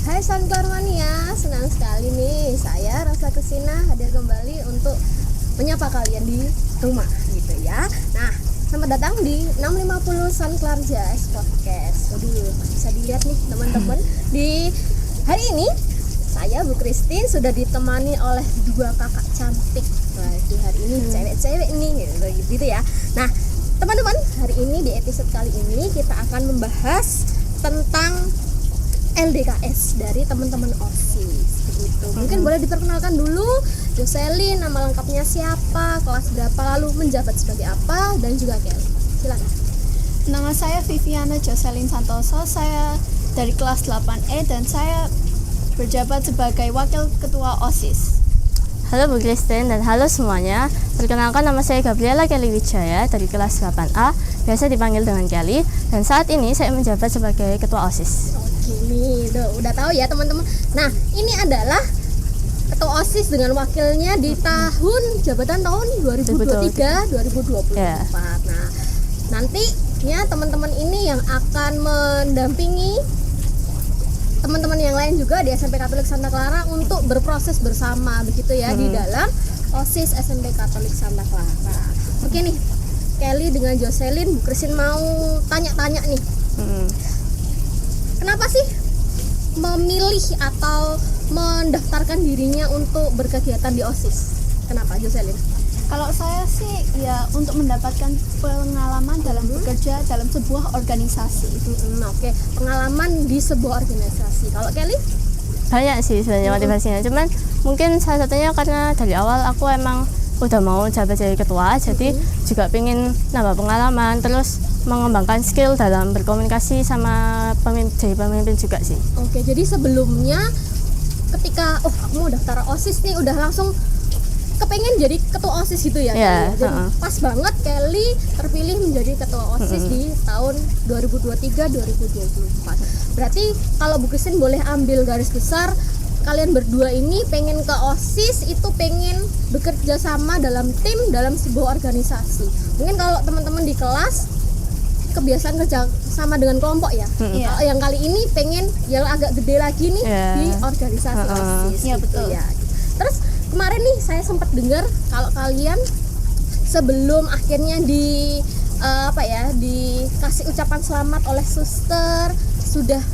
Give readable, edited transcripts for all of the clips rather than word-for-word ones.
Hai Sankar Mania, senang sekali nih saya Rasa Kesina hadir kembali untuk menyapa kalian di rumah gitu ya. Nah, selamat datang di 650 Sankar Jazz Podcast. Waduh, bisa dilihat nih teman-teman. Di hari ini saya Bu Christine sudah ditemani oleh dua kakak cantik. Waduh, hari ini cewek-cewek nih gitu ya. Nah, teman-teman, hari ini di episode kali ini kita akan membahas tentang LDKS dari teman-teman OSIS begitu. Mungkin boleh diperkenalkan dulu Jocelyn, nama lengkapnya siapa, kelas berapa, lalu menjabat sebagai apa, dan juga Kelly. Silakan. Nama saya Viviana Jocelyn Santoso, saya dari kelas 8E dan saya berjabat sebagai Wakil Ketua OSIS. Halo Bu Christine dan halo semuanya. Perkenalkan, nama saya Gabriela Kelly Wijaya dari kelas 8A, biasa dipanggil dengan Kelly, dan saat ini saya menjabat sebagai Ketua OSIS. Ini udah tahu ya teman-teman. Nah, ini adalah ketua OSIS dengan wakilnya di jabatan tahun 2023-2024. Yeah. Nah, nantinya teman-teman ini yang akan mendampingi teman-teman yang lain juga di SMP Katolik Santa Clara untuk berproses bersama begitu ya di dalam OSIS SMP Katolik Santa Clara. Oke nih, Kelly dengan Jocelyn, Bu Christine mau tanya-tanya nih. Kenapa sih memilih atau mendaftarkan dirinya untuk berkegiatan di OSIS? Kenapa, Jocelyn? Kalau saya sih ya untuk mendapatkan pengalaman dalam bekerja dalam sebuah organisasi. Oke, pengalaman di sebuah organisasi. Kalau Kelly? Banyak sih sebenarnya motivasinya, cuman mungkin salah satunya karena dari awal aku emang udah mau jabat jadi ketua, jadi juga pengen nambah pengalaman, terus mengembangkan skill dalam berkomunikasi sama jadi pemimpin juga sih. Oke, jadi sebelumnya ketika aku mau daftar OSIS nih udah langsung kepengen jadi ketua OSIS gitu ya? Yeah, Jadi pas banget Kelly terpilih menjadi ketua OSIS di tahun 2023-2024. Berarti kalau Bu Christine boleh ambil garis besar, kalian berdua ini pengen ke OSIS itu pengen bekerja sama dalam tim dalam sebuah organisasi. Mungkin kalau teman-teman di kelas kebiasaan kerja sama dengan kelompok ya. Kalau yang kali ini pengen yang agak gede lagi nih di organisasi OSIS. Iya, betul. Ya. Terus kemarin nih saya sempat dengar kalau kalian sebelum akhirnya dikasih ucapan selamat oleh suster sudah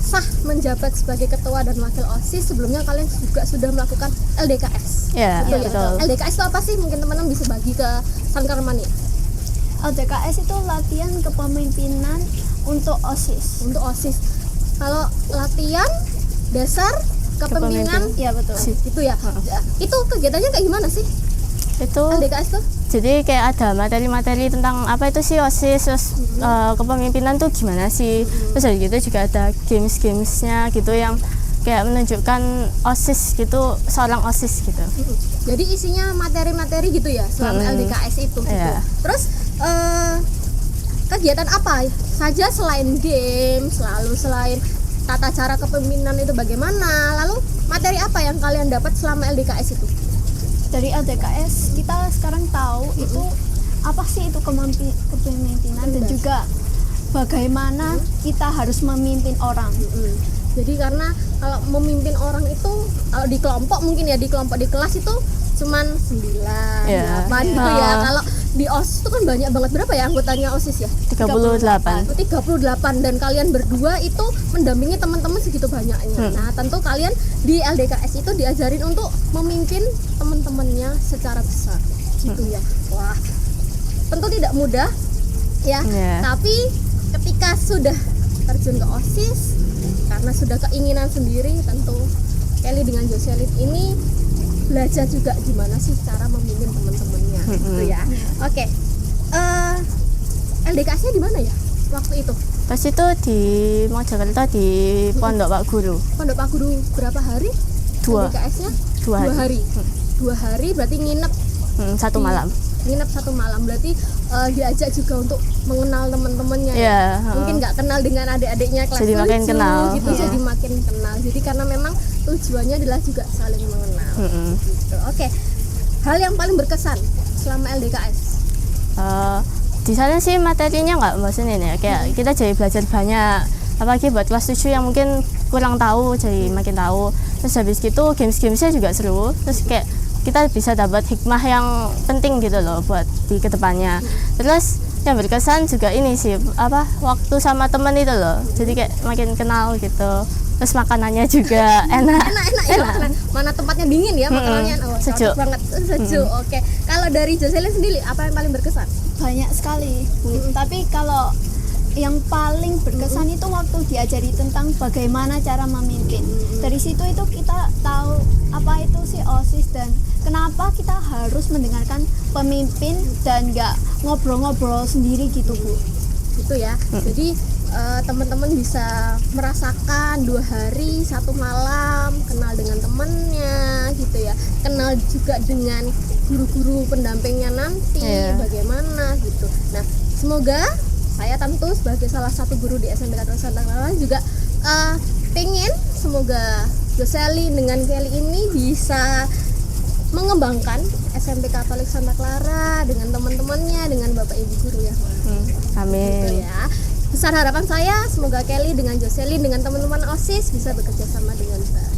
sah menjabat sebagai ketua dan wakil OSIS, sebelumnya kalian juga sudah melakukan LDKS. Betul. LDKS itu apa sih? Mungkin teman-teman bisa bagi ke Sankar Mania. LDKS itu latihan kepemimpinan untuk OSIS. Untuk OSIS. Kalau latihan dasar kepemimpinan, ya betul. Itu ya. Itu kegiatannya kayak gimana sih? Itu LDKS tuh? jadi kayak ada materi-materi tentang apa itu sih OSIS, terus kepemimpinan tuh gimana sih, terus dari gitu juga ada games-gamesnya gitu yang kayak menunjukkan OSIS gitu, seorang OSIS gitu. Jadi isinya materi-materi gitu ya selama LDKS itu gitu. Terus kegiatan apa saja selain game, selain tata cara kepemimpinan itu bagaimana, lalu materi apa yang kalian dapat selama LDKS itu? Dari LDKS kita sekarang tahu itu apa sih itu kepemimpinan dan juga bagaimana kita harus memimpin orang. Jadi karena kalau memimpin orang itu kalau di kelompok mungkin ya di kelas itu cuman 9, 8 gitu ya. Kalau di OSIS itu kan banyak banget, berapa ya anggotanya OSIS ya? 38. 38 dan kalian berdua itu mendampingi teman-teman segitu banyaknya. Nah, tentu kalian di LDKS itu diajarin untuk memimpin teman-temannya secara besar. Gitu ya. Wah. Tentu tidak mudah ya. Tapi ketika sudah terjun ke OSIS karena sudah keinginan sendiri, tentu Kelly dengan Jocelyn ini belajar juga gimana sih cara memimpin teman-temannya gitu ya. Oke. LDKS-nya di mana ya waktu itu? Pas itu di Mojokerto di Pondok Pak Guru. Pondok Pak Guru berapa hari? LDKS-nya? 2 hari. 2 hari berarti nginep satu malam. Nginep 1 malam berarti diajak juga untuk mengenal teman-temannya. Mungkin nggak kenal dengan adik-adiknya kelas jadi 7 makin kenal gitu, jadi makin kenal. Jadi karena memang tujuannya adalah juga saling mengenal. Gitu. Oke. Hal yang paling berkesan selama LDKS? Di sana sih materinya nggak bosenin ya, kayak kita jadi belajar banyak, apalagi buat kelas 7 yang mungkin kurang tahu jadi makin tahu. Terus habis gitu games-gamesnya juga seru, terus kayak kita bisa dapat hikmah yang penting gitu loh buat di kedepannya. Terus yang berkesan juga ini sih apa waktu sama temen itu loh, jadi kayak makin kenal gitu. Terus makanannya juga enak. Enak ya makanan. Mana tempatnya dingin ya makanannya. Oh, Sejuk. cocok banget. Sejuk. Oke. Kalau dari Jocelyn sendiri apa yang paling berkesan? Banyak sekali, Bu. Tapi kalau yang paling berkesan itu waktu diajari tentang bagaimana cara memimpin. Dari situ itu kita tahu apa itu sih OSIS dan kenapa kita harus mendengarkan pemimpin dan nggak ngobrol-ngobrol sendiri gitu, Bu. Gitu ya. Jadi teman-teman bisa merasakan 2 hari 1 malam kenal dengan temennya gitu ya, kenal juga dengan guru-guru pendampingnya nanti bagaimana gitu. Nah semoga saya tentu sebagai salah satu guru di SMP Katolik Santa Clara juga pengen semoga Jocelyn dengan Kelly ini bisa mengembangkan SMP Katolik Santa Clara dengan teman-temannya, dengan Bapak Ibu guru ya. Amin. Gitu ya. Besar harapan saya semoga Kelly dengan Jocelyn dengan teman-teman OSIS bisa bekerja sama dengan baik.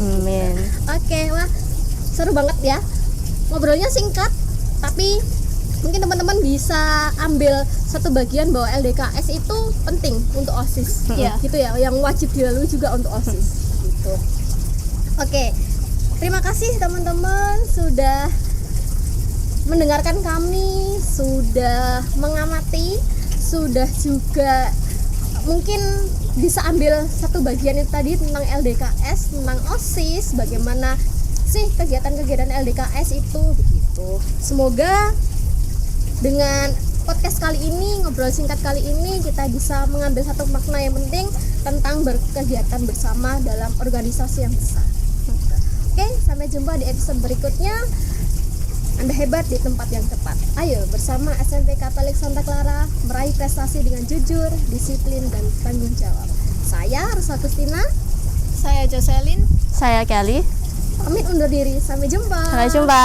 Amin. Oke, wah seru banget ya. Ngobrolnya singkat, tapi mungkin teman-teman bisa ambil satu bagian bahwa LDKS itu penting untuk OSIS. Iya. Gitu ya, yang wajib dilalui juga untuk OSIS. Gitu. Oke, terima kasih teman-teman sudah mendengarkan kami, sudah mengamati, sudah juga mungkin bisa ambil satu bagian itu tadi tentang LDKS, tentang OSIS, bagaimana sih kegiatan-kegiatan LDKS itu begitu. Semoga dengan podcast kali ini, ngobrol singkat kali ini, kita bisa mengambil satu makna yang penting tentang berkegiatan bersama dalam organisasi yang besar. Oke, sampai jumpa di episode berikutnya. Anda hebat di tempat yang tepat. Ayo bersama SMP Katolik Santa Clara meraih prestasi dengan jujur, disiplin, dan tanggung jawab. Saya Rosa Agustina. Saya Jocelyn. Saya Kelly. Pamit undur diri. Sampai jumpa. Sampai jumpa.